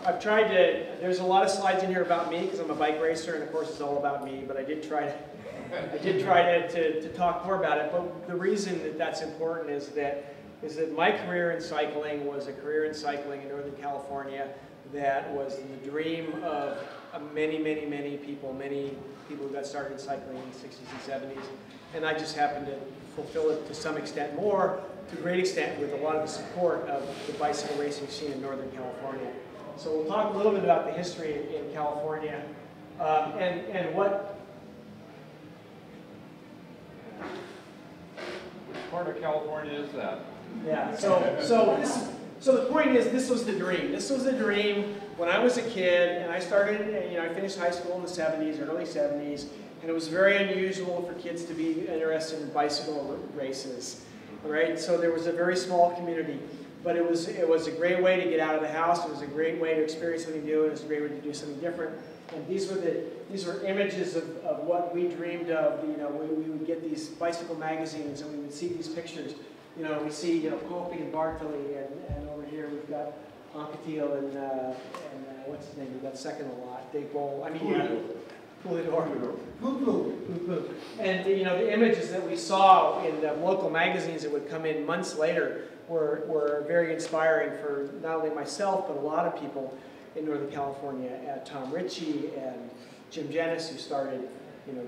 I've tried to, there's a lot of slides in here about me because I'm a bike racer and of course it's all about me, but I did try to talk more about it. But the reason that that's important is that my career in cycling was a career in cycling in Northern California that was the dream of many people who got started cycling in the 60s and 70s. And I just happened to fulfill it to some extent more, to a great extent, with a lot of the support of the bicycle racing scene in Northern California. So we'll talk a little bit about the history in California and what part of California is that? Yeah. So the point is, this was the dream. This was the dream when I was a kid, and I started. I finished high school in the 70s, early 70s, and it was very unusual for kids to be interested in bicycle races. All right. So there was a very small community. But it was a great way to get out of the house. It was a great way to experience something new. It was a great way to do something different. And these were images of what we dreamed of. We would get these bicycle magazines and we would see these pictures. We see Kopi and Bartoli, and over here we've got Anquetil and what's his name? We've got second a lot. Dave Bowl. Poo-poo. And the images that we saw in the local magazines that would come in months later were very inspiring for not only myself, but a lot of people in Northern California. Tom Ritchie and Jim Jennis, who started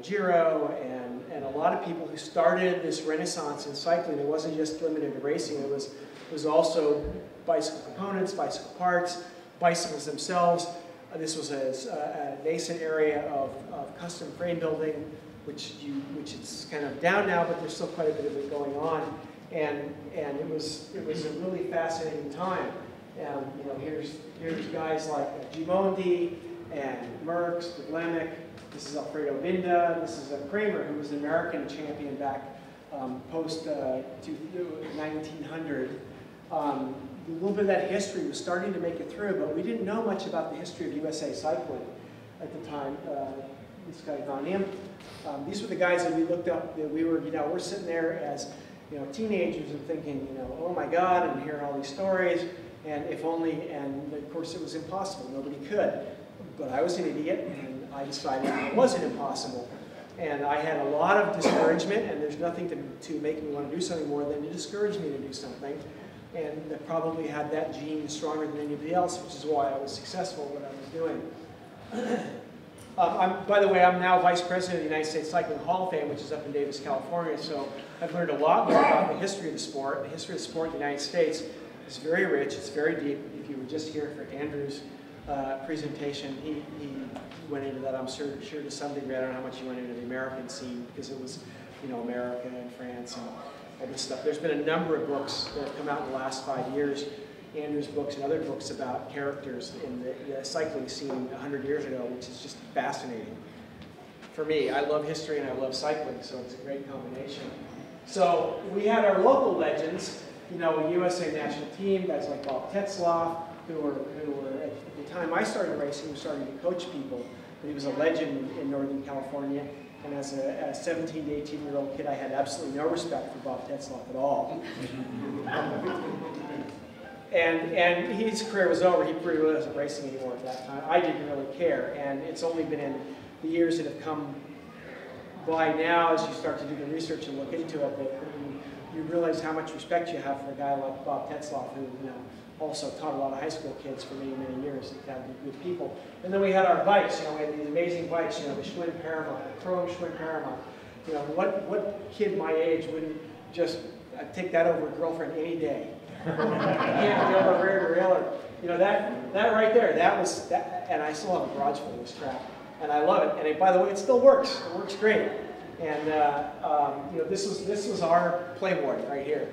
Giro, and a lot of people who started this renaissance in cycling. It wasn't just limited to racing. It was also bicycle components, bicycle parts, bicycles themselves. This was a nascent area of custom frame building, which is kind of down now, but there's still quite a bit of it going on. And it was a really fascinating time. Here's guys like Gimondi and Merckx, Glemick. This is Alfredo Binda. This is Kramer, who was an American champion back post 1900. A little bit of that history was starting to make it through, but we didn't know much about the history of USA cycling at the time. This guy Van Imp. These were the guys that we looked up. That we're sitting there as teenagers and thinking, oh my God, and hearing all these stories, and if only, and of course it was impossible. Nobody could. But I was an idiot, and I decided it wasn't impossible. And I had a lot of discouragement, and there's nothing to make me want to do something more than to discourage me to do something. And I probably had that gene stronger than anybody else, which is why I was successful at what I was doing. By the way, I'm now Vice President of the United States Cycling Hall of Fame, which is up in Davis, California, so I've learned a lot more about the history of the sport. The history of the sport in the United States is very rich, it's very deep. If you were just here for Andrew's presentation, he went into that, I'm sure to some degree. I don't know how much he went into the American scene, because it was, America and France and all this stuff. There's been a number of books that have come out in the last 5 years, Andrew's books and other books about characters in the cycling scene 100 years ago, which is just fascinating. For me, I love history and I love cycling, so it's a great combination. So we had our local legends, a USA national team, guys like Bob Tetzlaff, who were at the time I started racing, who started to coach people. But he was a legend in Northern California. And as a 17 to 18-year-old kid, I had absolutely no respect for Bob Tetzlaff at all. And his career was over. He really wasn't racing anymore at that time. I didn't really care. And it's only been in the years that have come by now, as you start to do the research and look into it, that you realize how much respect you have for a guy like Bob Tetzlaff, who also taught a lot of high school kids for many, many years. He had good people. And then we had our bikes. We had these amazing bikes. The Schwinn Paramount, the chrome Schwinn Paramount. What kid my age wouldn't just take that over a girlfriend any day? Can't rear derailleur. That right there. That was that, and I still have a garage full of this crap, and I love it. And by the way, it still works. It works great. And this was our Playboy right here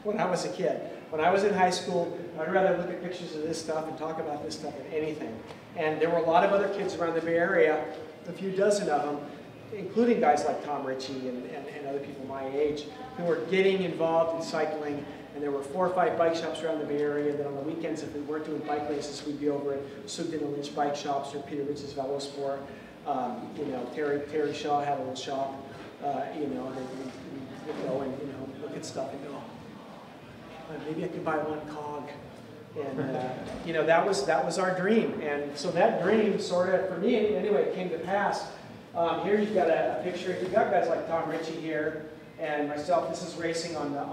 when I was a kid. When I was in high school, I'd rather look at pictures of this stuff and talk about this stuff than anything. And there were a lot of other kids around the Bay Area, a few dozen of them, including guys like Tom Ritchie and other people my age, who were getting involved in cycling. And there were 4 or 5 bike shops around the Bay Area that on the weekends, if we weren't doing bike races, we'd be over at Sugden and Lynch bike shops or Peter Rich's Velosport. Terry Shaw had a little shop, and we'd go and look at stuff and go, maybe I could buy one cog you know, that was our dream. And so that dream sort of, for me anyway, came to pass. Here you've got a picture. You've got guys like Tom Ritchie here and myself. This is racing on the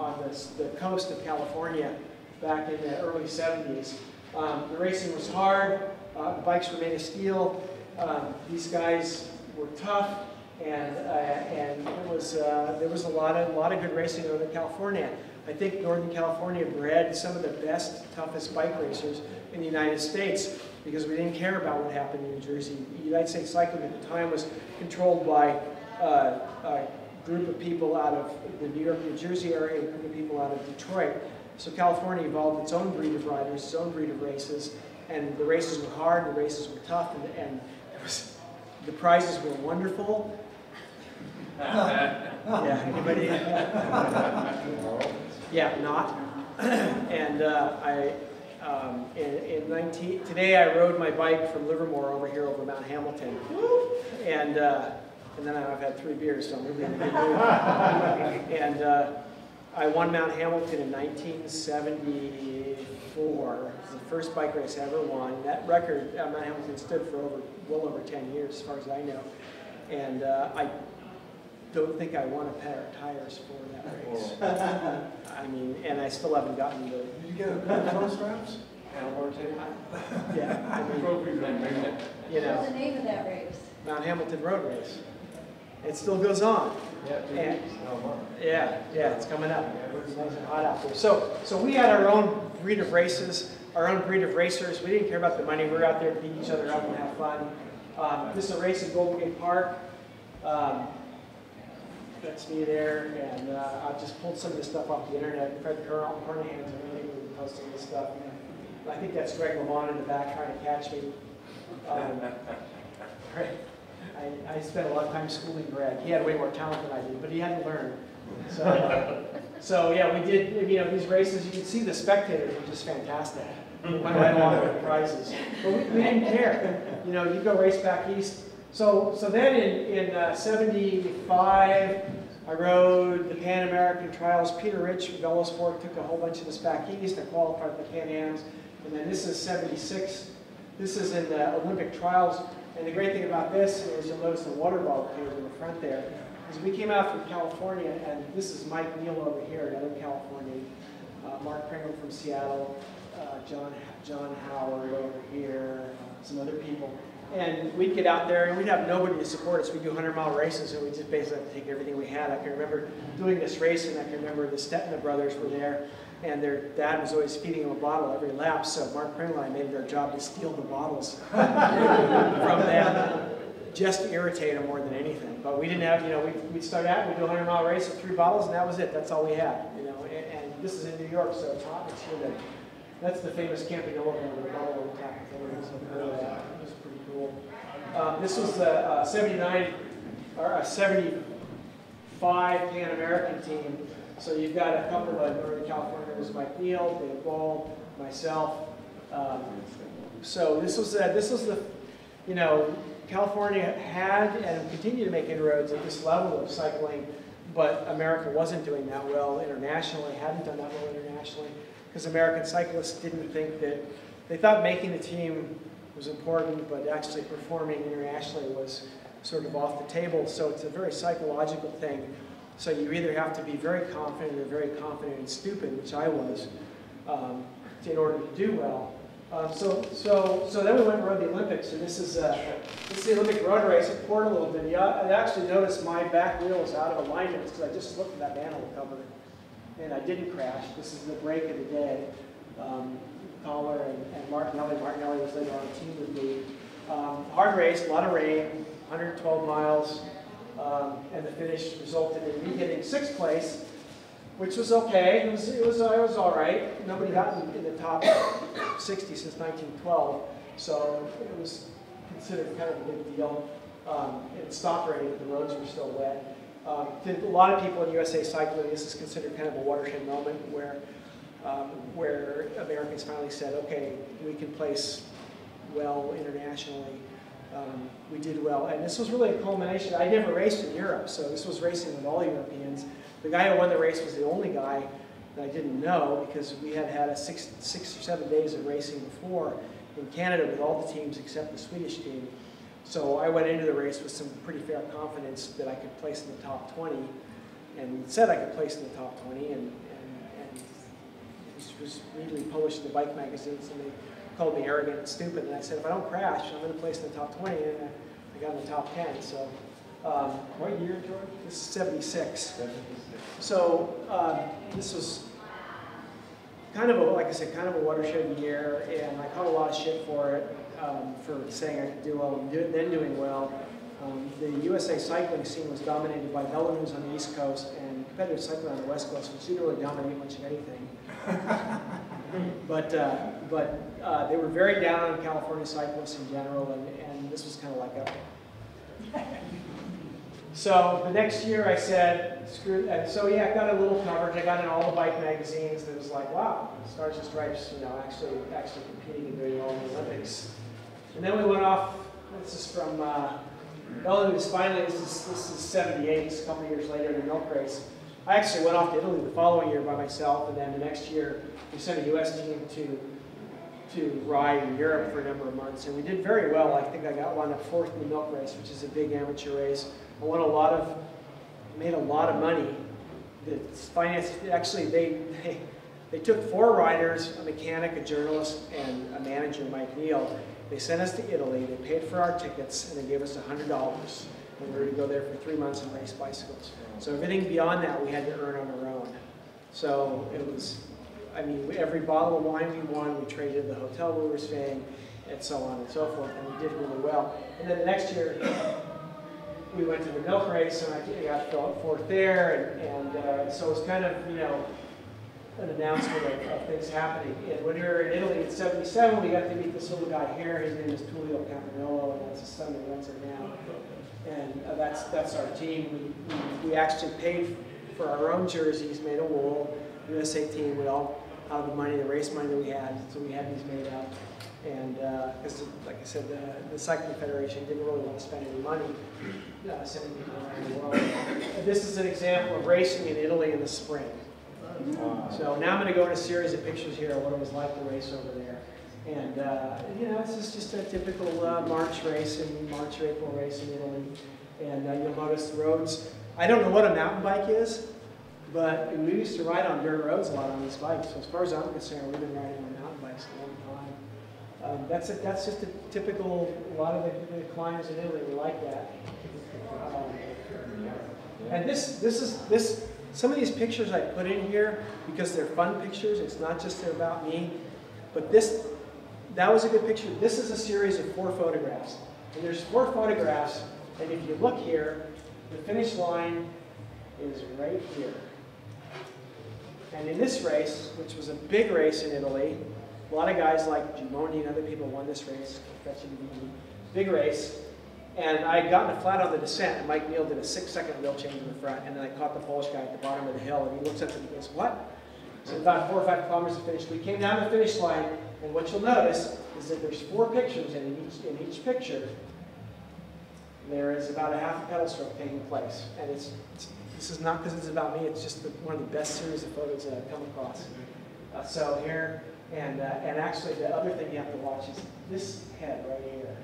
coast of California back in the early 70s. The racing was hard. The bikes were made of steel. These guys were tough, and there was a lot of good racing in Northern California. I think Northern California bred some of the best, toughest bike racers in the United States because we didn't care about what happened in New Jersey. The United States cycling at the time was controlled by a group of people out of the New York, New Jersey area, and a group of people out of Detroit. So California evolved its own breed of riders, its own breed of races, and the races were hard, the races were tough, and the prizes were wonderful. Yeah, anybody? Yeah, not. And today I rode my bike from Livermore over here over Mount Hamilton, and then I've had 3 beers, so I'm really in a good mood. And I won Mount Hamilton in 1974. It was the first bike race I ever won. That record, Mount Hamilton stood for well over 10 years, as far as I know. And I don't think I won a pair of tires for that race. I mean, and I still haven't gotten the... Did you get a pair of toe straps? Yeah, I mean, you know. What's the name of that race? Mount Hamilton Road Race. It still goes on. And, yeah, it's coming up. It's nice and hot out there. So we had our own breed of races, our own breed of racers. We didn't care about the money. We were out there to beat each other up and have fun. This is a race in Golden Gate Park. That's me there, and I just pulled some of this stuff off the internet. Fred Carnahan's really posting this stuff. And I think that's Greg LeMond in the back trying to catch me. I spent a lot of time schooling Greg. He had way more talent than I did, but he had to learn. So yeah, we did, you know, these races. You can see the spectators were just fantastic. We went right along with the prizes, but we didn't care. You know, you go race back east. So then in '75, I rode the Pan American Trials. Peter Rich from Velosport took a whole bunch of us back east. I qualified for the Pan Ams, and then this is '76. This is in the Olympic Trials. And the great thing about this is you'll notice the water bottle cage in the front there. Is we came out from California, and this is Mike Neal over here, another Californian, Mark Pringle from Seattle, John Howard over here, some other people. And we'd get out there, and we'd have nobody to support us. We'd do 100-mile races, and we just basically have to take everything we had. I can remember doing this race, and I can remember the Stetina brothers were there, and their dad was always feeding them a bottle every lap. So Mark Pringle and I made it our job to steal the bottles from them, just to irritate them more than anything. But we didn't have, you know, we'd start out, we'd do a 100-mile race with 3 bottles, and that was it. That's all we had, you know. And this is in New York, so it's hot. It's humid. That's the famous Campagnola with the bottle on top of it. It was pretty cool. This was the 79 or 75 Pan American team. So you've got a couple of Northern Californians, Mike Neal, Dave Ball, myself. So this was the, you know, California had and continued to make inroads at this level of cycling, but America wasn't doing that well internationally, hadn't done that well internationally, because American cyclists didn't think that, they thought making the team was important, but actually performing internationally was sort of off the table. So it's a very psychological thing. So you either have to be very confident or very confident and stupid, which I was, in order to do well. So then we went and rode the Olympics, and this is the Olympic road race. It poured a little bit. I actually noticed my back wheel was out of alignment because I just looked at that manhole cover, and I didn't crash. This is the break of the day. Collar and Martinelli. Martinelli was later on a team with me. Hard race, a lot of rain, 112 miles, and the finish resulted in me getting 6th place, which was okay. It was all right. Nobody got in the top 60 since 1912, so it was considered kind of a big deal. It stopped raining, but the roads were still wet. To a lot of people in USA cycling, this is considered kind of a watershed moment where Americans finally said, okay, we can place well internationally. We did well, and this was really a culmination. I never raced in Europe, so this was racing with all Europeans. The guy who won the race was the only guy that I didn't know because we had had a six or 7 days of racing before in Canada with all the teams except the Swedish team. So I went into the race with some pretty fair confidence that I could place in the top 20, and said I could place in the top 20, and it was immediately published in the bike magazines, and they called me arrogant and stupid, and I said, if I don't crash, I'm going to place in the top 20, and I got in the top 10. So, what year, George? This is 76. 76. So this was kind of a, like I said, kind of a watershed year, and I caught a lot of shit for it, for saying I could do well and then doing well. The USA cycling scene was dominated by Belarus on the East Coast and competitive cycling on the West Coast, which didn't really dominate much of anything. But they were very down on California cyclists in general, and this was kind of like a... So the next year I said, screw it. So yeah, I got a little coverage. I got in all the bike magazines. That was like, wow, Stars and Stripes, you know, actually competing and doing well in the Olympics. And then we went off. This is from Belarus. Finally, this is 78. It's a couple of years later in the milk race. I actually went off to Italy the following year by myself, and then the next year we sent a U.S. team to ride in Europe for a number of months, and we did very well. I think I wound up 4th in the milk race, which is a big amateur race. I won made a lot of money. The finance, actually, they took 4 riders, a mechanic, a journalist, and a manager, Mike Neal. They sent us to Italy. They paid for our tickets, and they gave us $100. And we were to go there for 3 months and race bicycles. So everything beyond that we had to earn on our own. So it was, I mean, every bottle of wine we won, we traded the hotel we were staying, and so on and so forth, and we did really well. And then the next year, we went to the milk race, and I got 4th there, and so it was kind of, you know, an announcement of things happening. And when we were in Italy in 77, we got to meet this little guy here. His name is Tullio Campanello, and that's his son that runs it now. And that's our team. We actually paid for our own jerseys made of wool. USA team, we all out of the money, the race money that we had, so we had these made up. And because, like I said, the Cycling Federation didn't really want to spend any money sending people around the world. And this is an example of racing in Italy in the spring. So now I'm going to go in a series of pictures here of what it was like to race over there. And, you know, this is just a typical March race, March or April race in Italy. And you'll notice the roads. I don't know what a mountain bike is, but we used to ride on dirt roads a lot on these bikes. So as far as I'm concerned, we've been riding on mountain bikes a long time. That's just a typical, a lot of the climbs in Italy were like that. And some of these pictures I put in here because they're fun pictures. It's not just they're about me, but that was a good picture. This is a series of 4 photographs, and there's 4 photographs. And if you look here, the finish line is right here. And in this race, which was a big race in Italy, a lot of guys like Gimoni and other people won this race, big race. And I had gotten it flat on the descent, and Mike Neal did a 6-second wheel change in the front, and then I caught the Polish guy at the bottom of the hill, and he looks up and he goes, what? So about 4 or 5 kilometers to finish. We came down the finish line, and what you'll notice is that there's 4 pictures, and in each picture, there is about a half a pedal stroke taking place. And this is not because it's about me, it's just one of the best series of photos that I've come across. So here, and actually the other thing you have to watch is this head right here.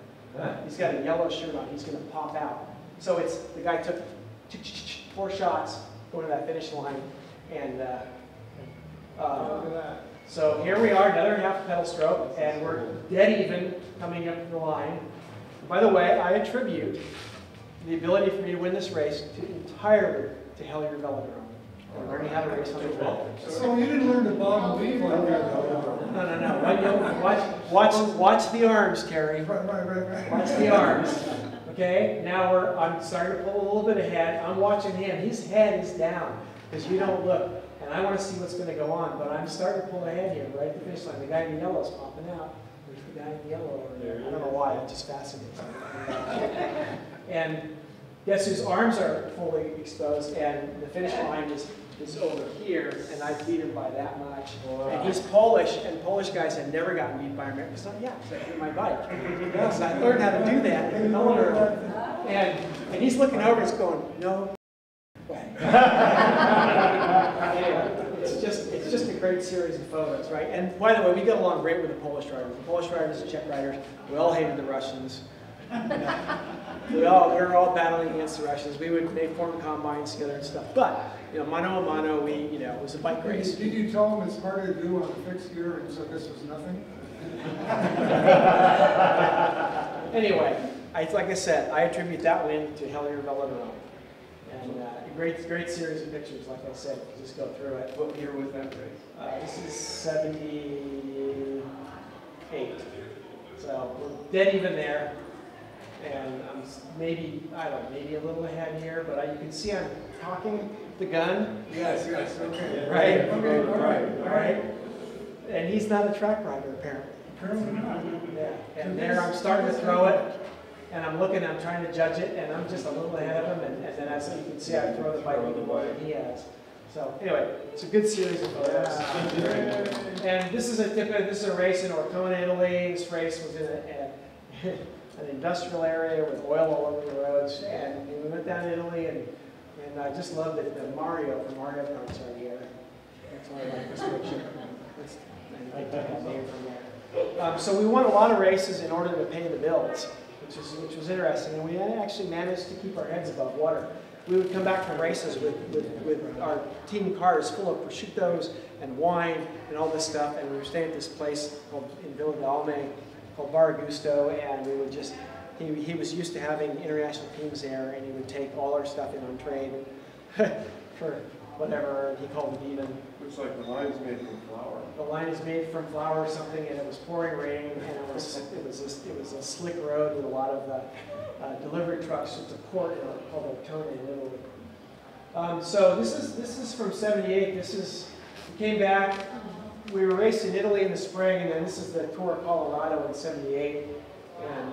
He's got a yellow shirt on. He's going to pop out. So it's the guy took 4 shots going to that finish line, and so here we are, another half pedal stroke, and we're dead even coming up the line. By the way, I attribute the ability for me to win this race entirely to Hellier Velodrome. And learning how to race on the velodrome. So you didn't learn to bob and weave like that, though. No. Watch the arms, Terry. Right. Watch the arms. Okay, now I'm starting to pull a little bit ahead. I'm watching him. His head is down because you don't look. And I want to see what's going to go on, but I'm starting to pull ahead here, right at the finish line. The guy in yellow is popping out. There's the guy in yellow over there. I don't know why, it just fascinates me. And guess whose arms are fully exposed, and the finish line is over here, and I beat him by that much. Wow. And he's Polish, and Polish guys have never gotten beat by Americans. So yeah, so I hit my bike. Yes, I learned how to do that in the velodrome. And he's looking over, and he's going, no way. Anyway, it's great series of photos, right? And by the way, we got along great with the Polish riders. The Polish riders and Czech riders, we all hated the Russians. We were all battling against the Russians. They formed combines together and stuff. But, mano a mano, it was a bike race. Did you tell them it's harder to do on a fixed gear and so this was nothing? Anyway, like I said, I attribute that win to Hellier Velodrome. And a great series of pictures, like I said, just go through it. What year was that race? This is 78. So we're dead even there. And I'm maybe a little ahead here, but you can see I'm talking the gun. Yes, okay. Right? Okay, All right. And he's not a track rider, apparently. Apparently not. Yeah. And there I'm starting to throw it. And I'm trying to judge it, and I'm just a little ahead of him, and then as you can see, I throw the bike even more than he has. So anyway, it's a good series of photos. And this is a race in Ortona, Italy. This race was in an industrial area with oil all over the roads, and we went down to Italy, and I just loved it. The Mario from Mario Kart's right here. That's why I like this picture. I took that name from there. So we won a lot of races in order to pay the bills, which was interesting, and we actually managed to keep our heads above water. We would come back from races with our team cars full of prosciuttos and wine and all this stuff, and we were staying at this place in Villa d'Alme called Bar Gusto, and we would just, he was used to having international teams there, and he would take all our stuff in on trade for whatever he called it even. Looks like the line's made from flour. The line is made from flour or something, and it was pouring rain, and it was a slick road with a lot of delivery trucks. It's a port called Ortona in Italy. So this is from '78. We came back. We were raced in Italy in the spring, and then this is the Tour of Colorado in '78. And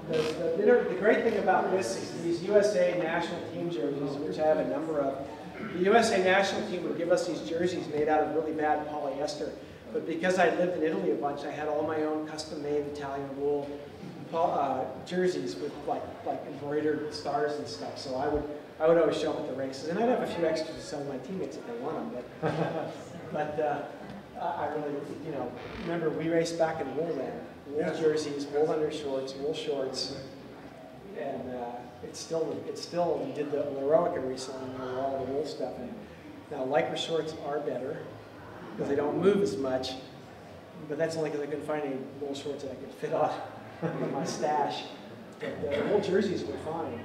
the great thing about this is these USA national team jerseys, which I have a number of. The USA national team would give us these jerseys made out of really bad polyester, but because I lived in Italy a bunch, I had all my own custom-made Italian wool jerseys with like embroidered stars and stuff. So I would always show up at the races, and I'd have a few extras to sell my teammates if they want them. But I really, remember we raced back in wool then. Wool jerseys, wool undershorts, wool shorts, and it's still. We did the Heroica recently with all the wool stuff. And now lycra shorts are better because they don't move as much, but that's only because I couldn't find any wool shorts that I could fit on in my stash. But the wool jerseys were fine.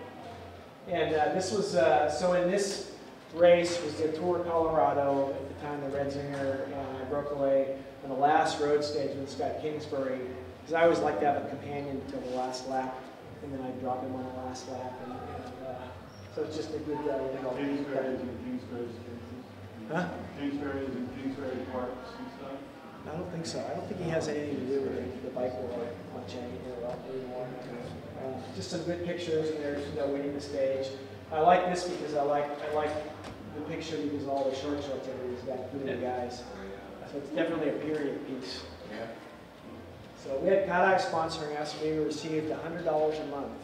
And this was so in this race was the Tour of Colorado at the time, the Red Zinger, and I broke away on the last road stage with this guy Kingsbury. Because I always like to have a companion until the last lap, and then I drop him on the last lap, and so it's just a good Kingsbury's and Kingsbury's cases. Huh? Kingsbury's and Kingsbury parks and stuff. I don't think so. I don't think he has anything to do with the bike world much anymore. Just some good pictures, and there's winning the stage. I like this because I like the picture because of all the short shorts everybody's got, including the guys. So it's definitely a period piece. Yeah. So we had Kadai sponsoring us. We received $100 a month.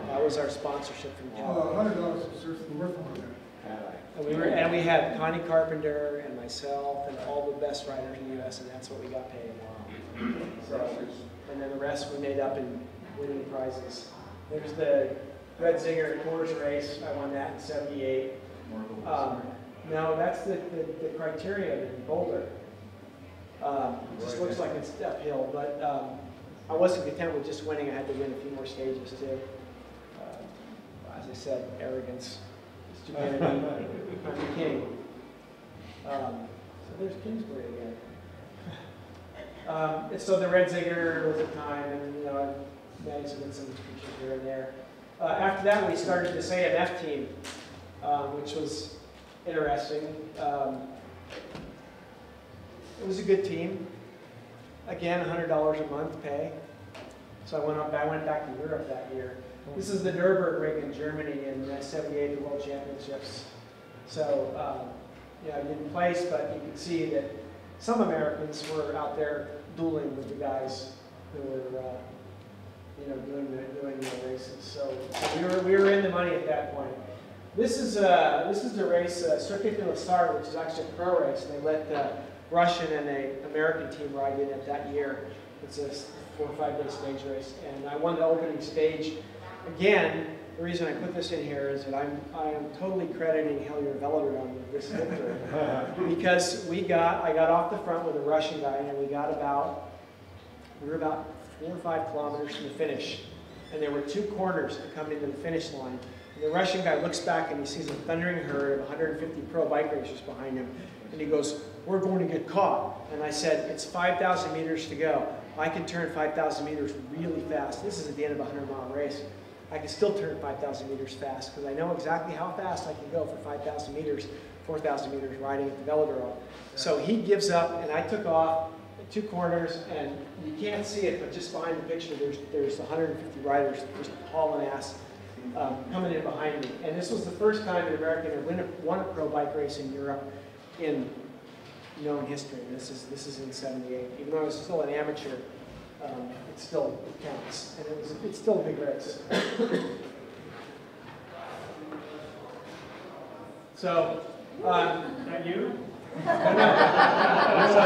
That was our sponsorship from Kadai. Oh, $100 is certainly worth more than that. And we had Connie Carpenter and myself and all the best riders in the U.S. and that's what we got paid. So, and then the rest we made up in winning prizes. There's the Red Zinger Tours race. I won that in '78. No, that's the criteria in Boulder. Just looks like it's uphill, but I wasn't content with just winning. I had to win a few more stages too. As I said, arrogance, stupidity. I'm the king. So there's Kingsbury again. So the Red Zinger was a time, and I managed to get some pictures here and there. After that, we started this AMF team, which was interesting. It was a good team. Again, $100 a month pay. So I went back to Europe that year. This is the Nürburgring ring in Germany in '78, the World Championships. So I didn't place, but you can see that some Americans were out there dueling with the guys who were doing the races. So we were in the money at that point. This is the race, Circuit de la Sarthe, which is actually a pro race. And they let the Russian and an American team ride in it that year. It's a 4 or 5 day stage race. And I won the opening stage. Again, the reason I put this in here is that I am totally crediting Hellier Velodrome with this victory. Because I got off the front with a Russian guy, and we were about 4 or 5 kilometers from the finish. And there were 2 corners to come into the finish line. And the Russian guy looks back and he sees a thundering herd of 150 pro bike racers behind him. And he goes, "We're going to get caught." And I said, "It's 5,000 meters to go. I can turn 5,000 meters really fast. This is at the end of a 100-mile race. I can still turn 5,000 meters fast because I know exactly how fast I can go for 5,000 meters, 4,000 meters riding at the velodrome." So he gives up, and I took off 2 corners, and you can't see it, but just behind the picture, there's 150 riders just hauling ass coming in behind me. And this was the first time an American had won a pro bike race in Europe in known history. This is in '78. Even though I was still an amateur, it still counts, and it's still a big race. So, That you? So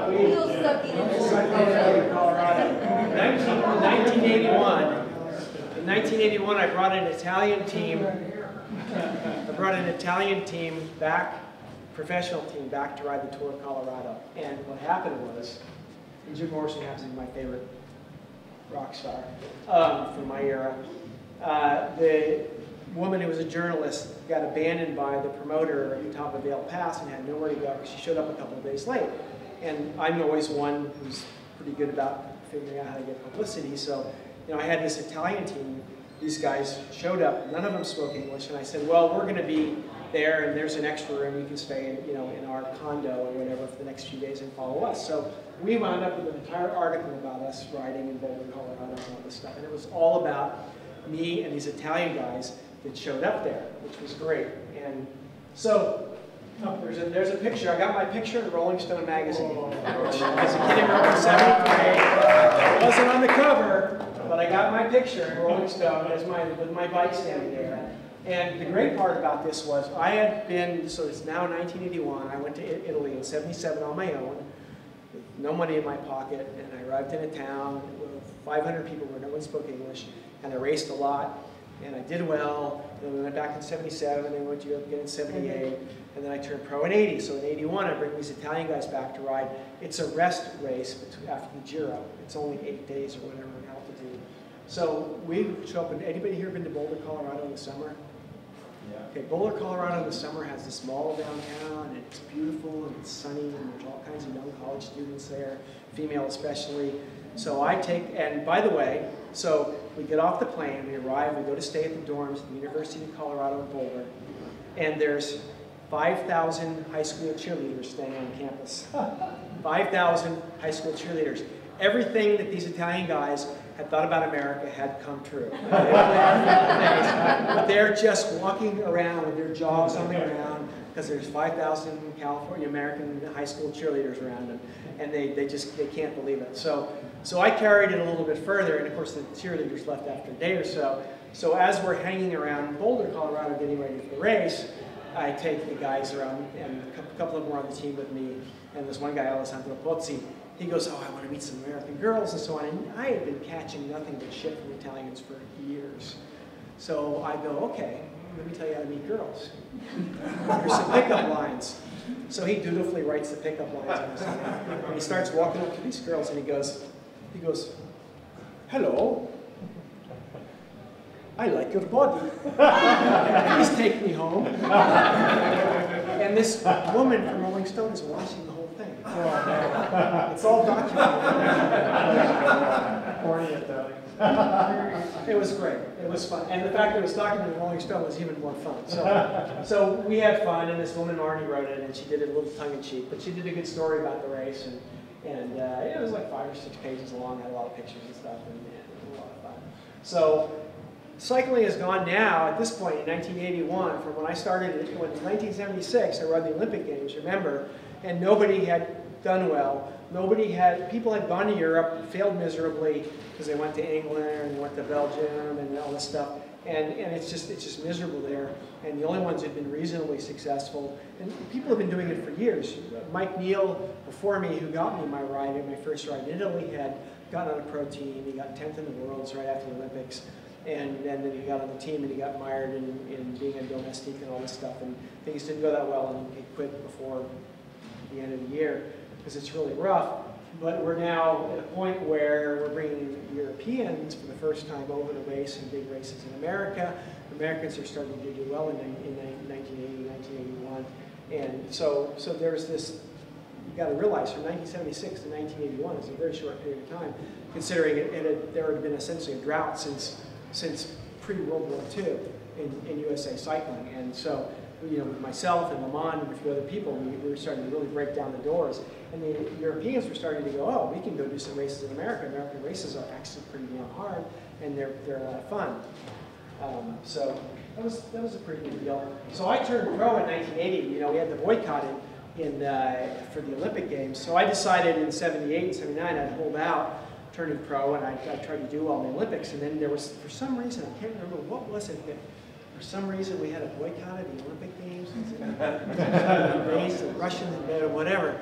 we in Colorado. In 1981, I brought an Italian team. Back, professional team back to ride the Tour of Colorado. And what happened was, and Jim Morrison happens to be my favorite rock star from my era. The woman who was a journalist got abandoned by the promoter at the top of Vail Pass and had nowhere to go because she showed up a couple of days late. And I'm always one who's pretty good about figuring out how to get publicity. So, you know, I had this Italian team. These guys showed up. None of them spoke English, and I said, "Well, we're going to be there, and there's an extra room. You can stay in, you know, in our condo or whatever for the next few days and follow us." So we wound up with an entire article about us riding in Boulder, Colorado, and all this stuff. And it was all about me and these Italian guys that showed up there, which was great. And so there's a picture. I got my picture in Rolling Stone magazine. As a kid in Europe in '73, I wasn't on the cover, but I got my picture in Rolling Stone with my bike standing there. And the great part about this was I had been, so it's now 1981, I went to Italy in '77 on my own, with no money in my pocket, and I arrived in a town with 500 people where no one spoke English, and I raced a lot, and I did well. Then we went back in '77, and then we went to Europe again in '78, and then I turned pro in '80. So in '81, I bring these Italian guys back to ride. It's a rest race after the Giro. It's only 8 days or whatever in altitude. So we show up, and anybody here been to Boulder, Colorado in the summer? Okay, Boulder, Colorado in the summer has this mall downtown, and it's beautiful, and it's sunny, and there's all kinds of young college students there, female especially. So and by the way, so we get off the plane, we arrive, we go to stay at the dorms at the University of Colorado in Boulder, and there's 5,000 high school cheerleaders staying on campus. 5,000 high school cheerleaders. Everything that these Italian guys had thought about America had come true. But they're just walking around with their jogs on the ground because there's 5,000 California American high school cheerleaders around them, and they can't believe it. So I carried it a little bit further, and of course the cheerleaders left after a day or so. So as we're hanging around Boulder, Colorado, getting ready for the race, I take the guys around, and a couple of them were on the team with me, and there's one guy, Alessandro Pozzi. He goes, "Oh, I want to meet some American girls," and so on. And I had been catching nothing but shit from Italians for years. So I go, "Okay, let me tell you how to meet girls. Here's some pickup lines." So he dutifully writes the pickup lines on his hand. And he starts walking up to these girls, and he goes, "Hello, I like your body. Please take me home." And this woman from Rolling Stone is watching the whole thing. It's all documented. It was great. It was fun. And the fact that it was documented in Rolling Stone was even more fun. So we had fun, and this woman, Marnie, wrote it, and she did it a little tongue-in-cheek. But she did a good story about the race, and it was like 5 or 6 pages long, had a lot of pictures and stuff, and it was a lot of fun. So cycling has gone now, at this point in 1981, from when I started, when it was 1976, I rode the Olympic Games, remember, and nobody had done well. People had gone to Europe, failed miserably, because they went to England and went to Belgium and all this stuff. And it's just miserable there. And the only ones who've been reasonably successful, and people have been doing it for years. Mike Neal, before me, who got me my ride, my first ride in Italy, had gotten on a pro team. He got 10th in the Worlds right after the Olympics. And then he got on the team and he got mired in being a domestique and all this stuff. And things didn't go that well, and he quit before the end of the year because it's really rough. But we're now at a point where we're bringing Europeans for the first time over to race in big races in America. Americans are starting to do well in 1980, 1981. And so there's this, you got to realize from 1976 to 1981 is a very short period of time, considering there had been essentially a drought since pre-World War II in USA cycling. And so, with myself and Lamont and a few other people, we were starting to really break down the doors. And the Europeans were starting to go, oh, we can go do some races in America. American races are actually pretty damn hard, and they're a lot of fun. So that was a pretty good deal. So I turned pro in 1980. We had the boycott for the Olympic Games. So I decided in 78 and 79 I'd hold out, turning pro, and I tried to do well in the Olympics. And then there was, for some reason, I can't remember what was it, that for some reason we had a boycott of the Olympic Games. The Russians or whatever.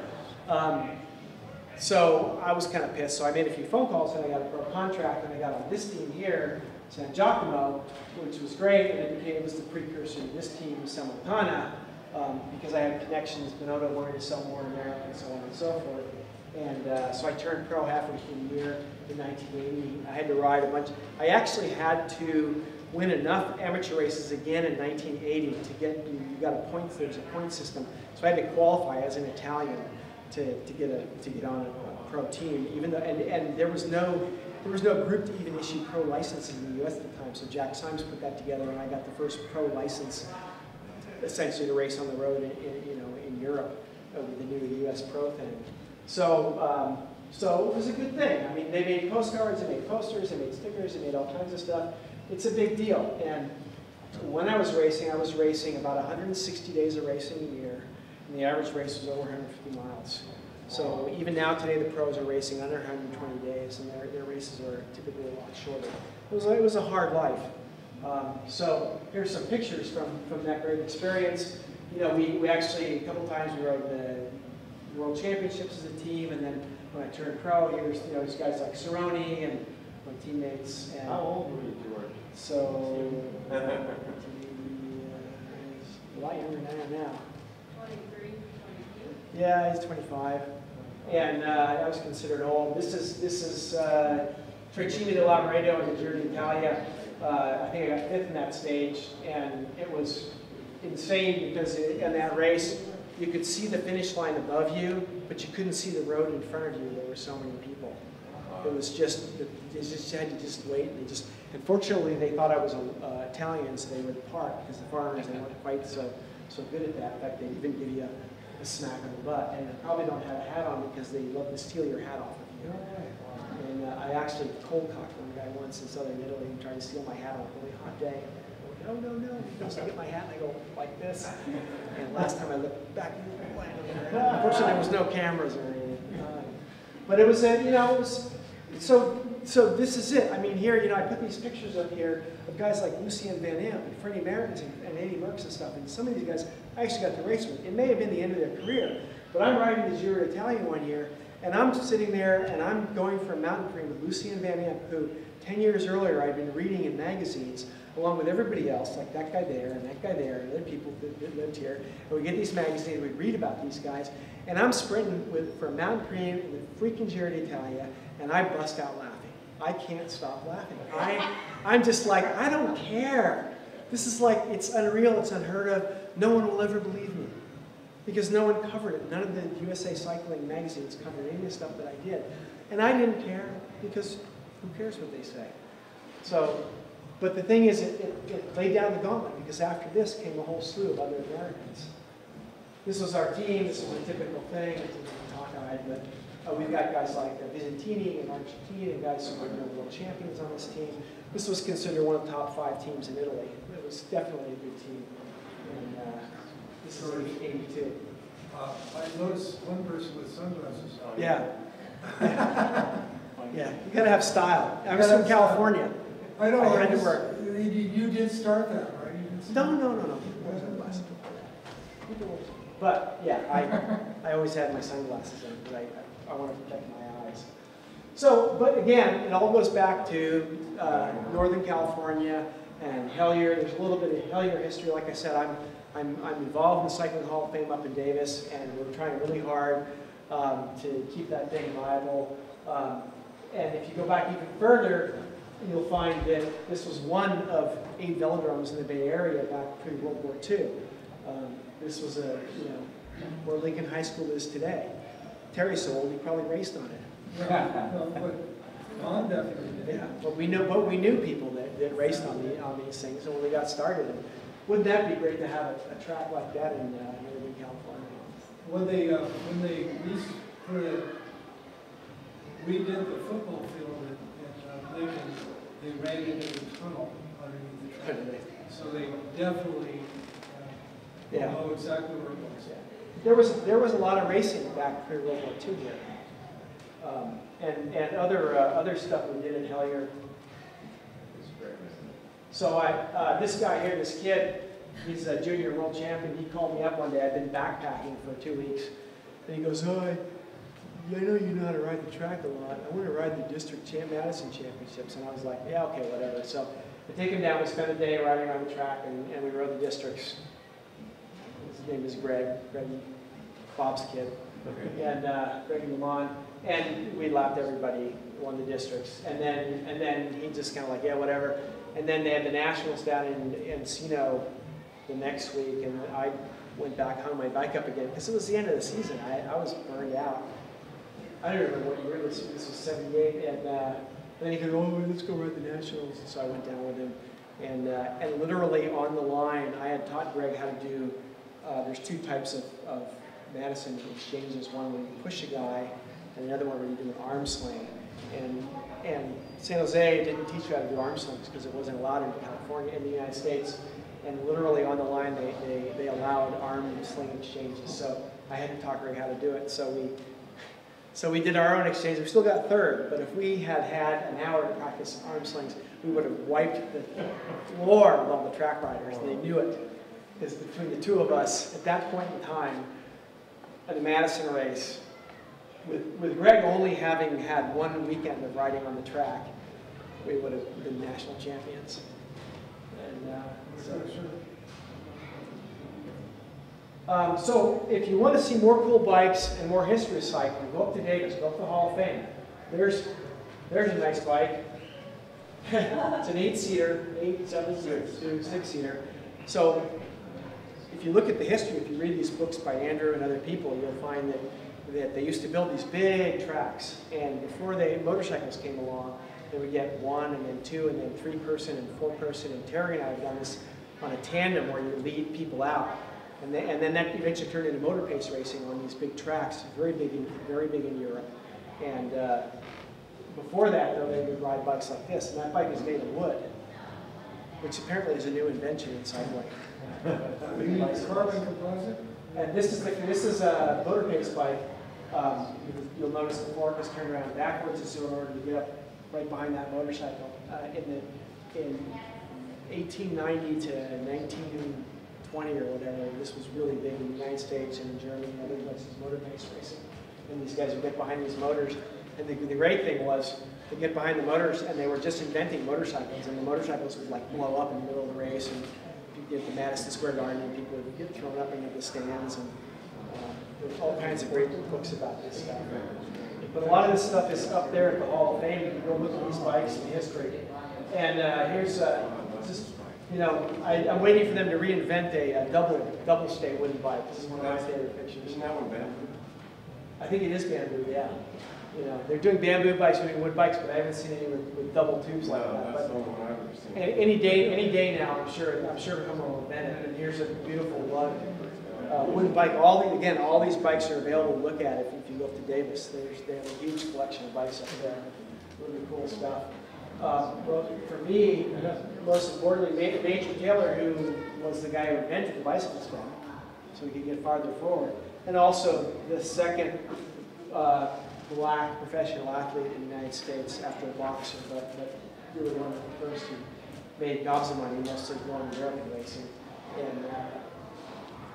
So I was kind of pissed. So I made a few phone calls and I got a pro contract, and I got on this team here, San Giacomo, which was great, and it was the precursor to this team, Samontana, because I had connections. Bonotto wanted to sell more in America, and so on and so forth. And so I turned pro halfway through the year in 1980. I had to ride a bunch. I actually had to win enough amateur races again in 1980 to get, you got a point, there's a point system. So I had to qualify as an Italian to get on a pro team, even though, and there was no group to even issue pro licenses in the US at the time. So Jack Symes put that together, and I got the first pro license essentially to race on the road in Europe with the new US pro thing. So it was a good thing. I mean, they made postcards, they made posters, they made stickers, they made all kinds of stuff. It's a big deal. And when I was racing about 160 days of racing a year, and the average race was over 150 miles. So even now today, the pros are racing under 120 days, and their races are typically a lot shorter. It was a hard life. So here's some pictures from that great experience. We actually, a couple times we rode the World Championships as a team, and then when I turned pro, here's guys like Cerrone and my teammates. And how old were you, George? So a lot younger than I am now. 23, 22. Yeah, he's 25, and I was considered old. This is Tricimi de Lavaredo in the Giro d'Italia. I think I got 5th in that stage, and it was insane because in that race you could see the finish line above you, but you couldn't see the road in front of you. There were so many people. It was just, they just had to just wait. And unfortunately, they thought I was Italian, so they would park because the foreigners, they weren't quite so good at that. In fact, they even give you a smack on the butt, and they probably don't have a hat on because they love to steal your hat off of you. And I actually cold-cocked one guy once in southern Italy and tried to steal my hat on a really hot day. I go, no. He goes, I get my hat and I go like this. And last time I looked back, unfortunately there was no cameras or anything. But it was, so this is it. I mean, here, I put these pictures up here of guys like Lucien Van Amp and Freddie Mertens and Eddie Merckx and stuff. And some of these guys I actually got to race with. It may have been the end of their career, but I'm riding the Giro d'Italia one year, and I'm sitting there and I'm going for a mountain cream with Lucien Van Amp, who 10 years earlier I'd been reading in magazines along with everybody else, like that guy there and that guy there and other people that lived here. And we get these magazines, we read about these guys, and I'm sprinting for a mountain cream in the freaking Giro d'Italia, and I bust out laughing. I can't stop laughing. I'm just like, I don't care. This is like, it's unreal, it's unheard of. No one will ever believe me because no one covered it. None of the USA Cycling magazines covered any of the stuff that I did. And I didn't care because who cares what they say? So, but the thing is, it laid down the gauntlet because after this came a whole slew of other Americans. This was our team, this was a typical thing, it's a cockeyed, but we've got guys like Visentini and Argentina and guys who were world champions on this team. This was considered one of the top 5 teams in Italy. It was definitely a good team. And this is 82. I noticed one person with sunglasses on. Yeah. Yeah, you gotta have style. I was from California. I know. I had to work. You did start that, right? You did start- No. But yeah, I always had my sunglasses on because I want to protect my eyes. So, but again, it all goes back to Northern California and Hellier. There's a little bit of Hellier history. Like I said, I'm involved in the Cycling Hall of Fame up in Davis, and we're trying really hard to keep that thing viable. And if you go back even further, you'll find that this was one of 8 velodromes in the Bay Area back pre-World War II. This was where Lincoln High School is today. Terry's so old, he probably raced on it. Yeah, well, but Don definitely did. Yeah, but we knew people that raced on these things, and when we got started, and wouldn't that be great to have a track like that in Northern California? When they redid the football field at Lincoln, they ran it in a tunnel underneath the track. So they definitely know exactly where it was. There was a lot of racing back pre-World War II here. And other stuff we did in Hellier. So this guy here, this kid, he's a junior world champion. He called me up one day. I'd been backpacking for 2 weeks. And he goes, oh, I know you know how to ride the track a lot. I want to ride the district Madison championships. And I was like, yeah, okay, whatever. So I take him down. We spent a day riding around the track, and we rode the districts. His name is Greg Bob's kid. And Greg Lamont. And we lapped everybody, won the districts. And then he just kind of like, yeah, whatever. And then they had the nationals down in Encino the next week, and I went back, hung my bike up again, because it was the end of the season. I was burned out. I don't remember what year this was 78, and then he goes, oh, let's go ride the nationals. And so I went down with him, and literally on the line, I had taught Greg how to do, there's 2 types of Madison exchanges, one where you push a guy, and another one where you do an arm sling. And San Jose didn't teach you how to do arm slings because it wasn't allowed in California, in the United States. And literally on the line, they allowed arm sling exchanges. So I had to taught Greg how to do it. So we did our own exchange. We still got third, but if we had had an hour to practice arm slings, we would have wiped the floor with all the track riders. And they knew it. Because between the 2 of us, at that point in time, at the Madison race, with Greg only having had 1 weekend of riding on the track, we would have been national champions. And so if you want to see more cool bikes and more history of cycling, go up to Davis, go up to the Hall of Fame. There's a nice bike. It's an 8-seater, 6-seater. So if you look at the history, if you read these books by Andrew and other people, you'll find that they used to build these big tracks, and before motorcycles came along, they would get 1 and then 2 and then 3-person and 4-person, and Terry and I have done this on a tandem where you lead people out, and then that eventually turned into motor pace racing on these big tracks, very big in Europe. And before that, though, they would ride bikes like this, and that bike is made of wood, which apparently is a new invention in cycling. Carbon composite? And this is a motor pace bike. You'll notice the fork is turned around backwards in order to get up right behind that motorcycle. In 1890 to 1920 or whatever, this was really big in the United States and in Germany and other places, motor pace racing. And these guys would get behind these motors. And the great thing was to get behind the motors, and they were just inventing motorcycles, and the motorcycles would like blow up in the middle of the race. And if you get the Madison Square Garden, and people would get thrown up into the stands, and there's all kinds of great books about this stuff. But a lot of this stuff is up there at the Hall of Fame. You can go look at these bikes and history. And here's just, I'm waiting for them to reinvent a double stay wooden bike. This is one of my favorite pictures. Isn't that one bamboo? I think it is bamboo, yeah. They're doing bamboo bikes, doing wood bikes, but I haven't seen any with double tubes like that. That's But the one I've ever seen. any day now, I'm sure someone will invent it. And here's a beautiful wooden bike. All these bikes are available to look at if you go up to Davis. They have a huge collection of bikes up there. Really cool stuff. Well, for me, most importantly, Major Taylor, who was the guy who invented the bicycle stem, so we could get farther forward. And also the second black professional athlete in the United States after a boxer, but really one of the first who made gobs of money, mostly going American racing. And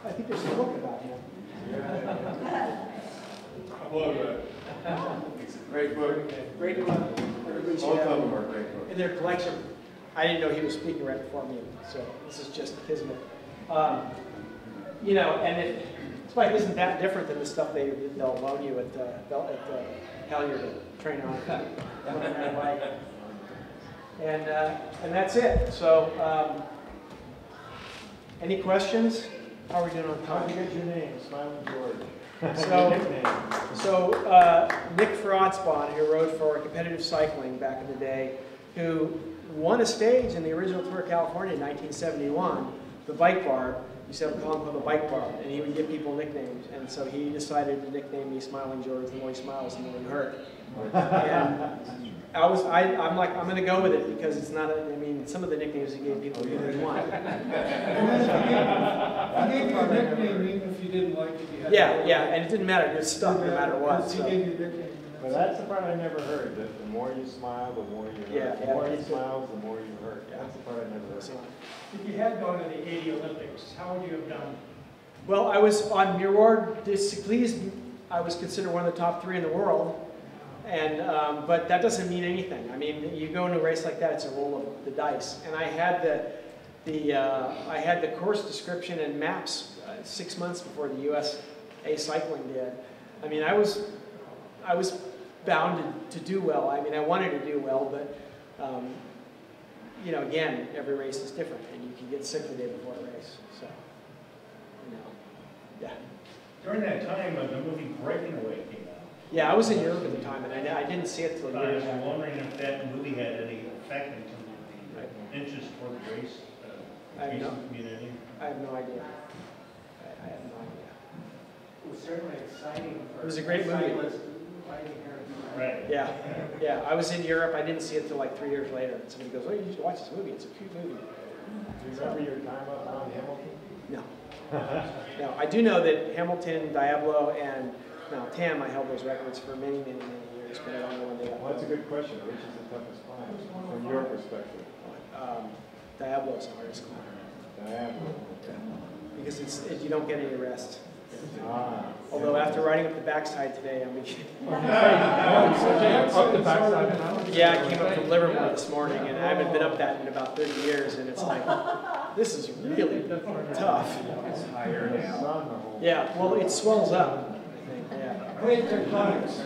I think there's a book about him. I love that. Great book. Great book. Everybody should Both have of it them are great books. in their collection. I didn't know he was speaking right before me, so this is just kismet. You know, and it's like isn't that different than the stuff they'll loan you at Hellier to train on. And that's it. So, any questions? How are we doing on How time? do you get your name? Smiling George. So, Nick Ferratzbon, who rode for competitive cycling back in the day, who won a stage in the original Tour of California in 1971, the Bike Bar. He used to have a column called the Bike Bar, and he would give people nicknames. And so he decided to nickname me Smiling George. The more he smiles, the more he hurt. And I'm like, I'm going to go with it because it's not. I mean, some of the nicknames he gave people he didn't want. He gave you a nickname even if you didn't like it. You had Yeah, and it didn't matter. It stuck no matter what. He So. gave you a nickname. But that's the part I never heard, that the more you smile, the more you hurt. Yeah, The more he smiles, the more you hurt. Yeah. That's the part I never heard. So, If you had gone to the 80 Olympics, how would you have done? well, I was on Miroir de Cyclisme. I was considered one of the top 3 in the world. And, but that doesn't mean anything. I mean, you go into a race like that, it's a roll of the dice. And I had I had the course description and maps 6 months before the USA Cycling did. I mean, I was bound to do well. I mean, I wanted to do well, but you know, again, every race is different, and you can get sick the day before a race. So, you know, yeah. During that time, the movie Breaking Away came out. Yeah, I was in Europe at the time, and I didn't see it till I years was after. wondering if that movie had any effect in terms of the interest toward the race, I have no- racing community. I have no idea. I have no idea. It was certainly exciting for It was a great movie. cyclists riding here. Right. Yeah. I was in Europe. I didn't see it till like 3 years later. And somebody goes, "Oh, you should watch this movie. It's a cute movie." Do you remember your time up around Hamilton? No. No, I do know that Hamilton, Diablo, and now Tam, I held those records for many years, but I don't know when they got. Well, that's a good question. Which is the toughest climb from your perspective? Diablo is the hardest climb Diablo. because you don't get any rest. Ah. Although after riding up the backside today, I mean, Up the backside. yeah, I came up from Livermore this morning, and I haven't been up that in about 30 years, and it's like, this is really tough. It's higher now. Yeah, well, it swells up, I think, yeah. Plate tectonics.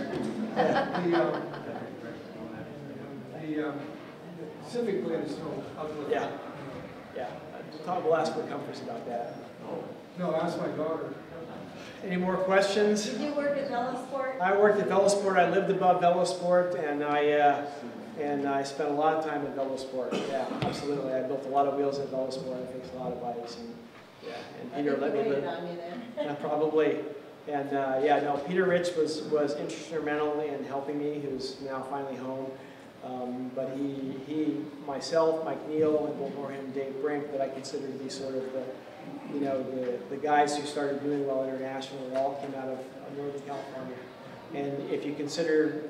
The Pacific plate is still uplifting. Yeah. We'll ask for comforts about that. No, ask my daughter. Any more questions? Did you work at Velosport? I worked at Velosport. I lived above Velosport, and I spent a lot of time at Velosport. Yeah, absolutely. I built a lot of wheels at Velosport. I fixed a lot of bikes, and yeah. And Peter let me live. On you there. Yeah, probably. And yeah, no. Peter Rich was instrumental in helping me. Who's now finally home. But he, myself, Mike Neal, and before him, Dave Brink, that I consider to be sort of the guys who started doing well internationally, all came out of Northern California. And if you consider,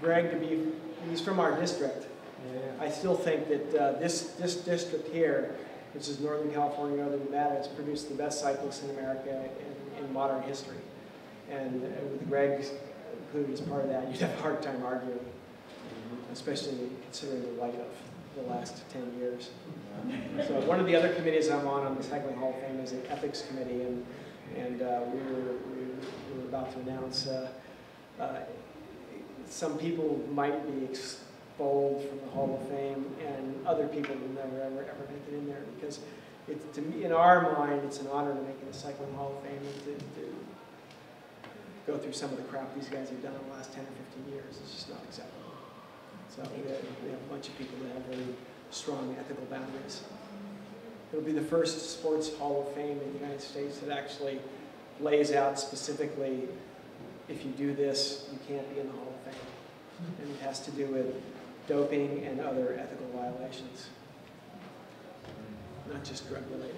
Greg to be, he's from our district. I still think that this district here, which is Northern California, Northern Nevada, has produced the best cyclists in America in modern history. And with Greg included as part of that, you'd have a hard time arguing, especially considering the light of the last 10 years. So one of the other committees I'm on the Cycling Hall of Fame is an ethics committee, and we were about to announce some people might be expelled from the Hall of Fame, and other people will never ever make it in there, because to me, in our mind, it's an honor to make it a Cycling Hall of Fame and to go through some of the crap these guys have done in the last 10 or 15 years. It's just not acceptable. So we have a bunch of people that have really strong ethical boundaries. It'll be the first sports hall of fame in the United States that actually lays out specifically, if you do this, you can't be in the Hall of Fame. And it has to do with doping and other ethical violations, not just drug related.